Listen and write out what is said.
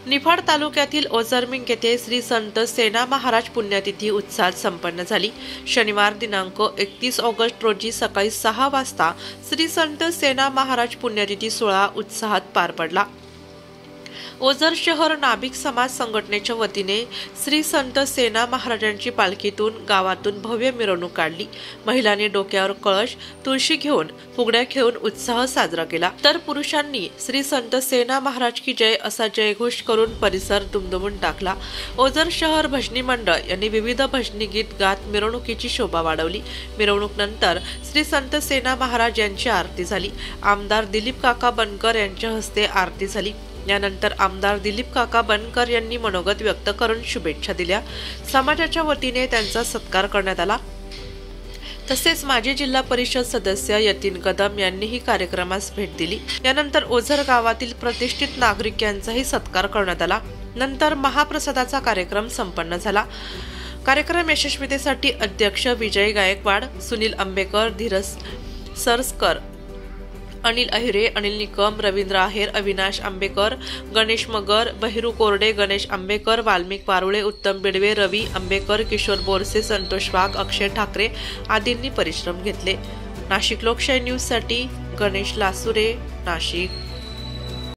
निफाड तालुक्यातील ओझरमिंग येथे श्री संत सेना महाराज पुण्यतिथी उत्साहात संपन्न झाली। शनिवार दिनांक 31 ऑगस्ट रोजी सकाळी 6 वाजता श्री संत सेना महाराज पुण्यतिथी सोहळा उत्साहात पार पडला। ओझर शहर नाभिक समाज संघटनेच्या वतीने श्री संत सेना महाराजांची पालखीतून गावातून भव्य मिरवणूक काढली। महिलांनी डोक्यावर कळश, तुळशी घेऊन फुगड्या खेळून उत्साह साजरा केला, तर पुरुषांनी श्री संत सेना महाराज की जय असा जयघोष करून परिसर दुमदुमून टाकला। ओझर शहर भजनी मंडळ यांनी विविध भजनी गीत गात मिरवणुकीची शोभा वाढवली। मिरवणूक नंतर श्री संत सेना महाराज यांची आरती झाली। आमदार दिलीप काका बनकर यांच्या हस्ते आरती झाली। यानंतर आमदार दिलीप काका बनकर यांनी मनोगत व्यक्त करून शुभेच्छा दिल्या। समाजाच्या वतीने त्यांचा सत्कार करण्यात आला। तसेच माजी जिल्हा परिषद सदस्य यतीन कदम यांनीही कार्यक्रमास भेट दिली। यानंतर ओझर गावातील प्रतिष्ठित नागरिक यांचाही सत्कार करण्यात आला। नंतर महाप्रसादाचा कार्यक्रम संपन्न झाला। कार्यक्रम यशस्वीतेसाठी अध्यक्ष विजय गायकवाड, सुनील आंबेकर, धीरज सरस्कर, अनिल अहिरे, अनिल निकम, रवींद्र आहेर, अविनाश आंबेकर, गणेश मगर, बहिरू कोरडे, गणेश आंबेकर, वाल्मिक पारुळे, उत्तम बिडवे, रवी आंबेकर, किशोर बोरसे, संतोष वाघ, अक्षय ठाकरे आदींनी परिश्रम घेतले। नाशिक लोकशाही न्यूज साठी गणेश लासुरे, नाशिक।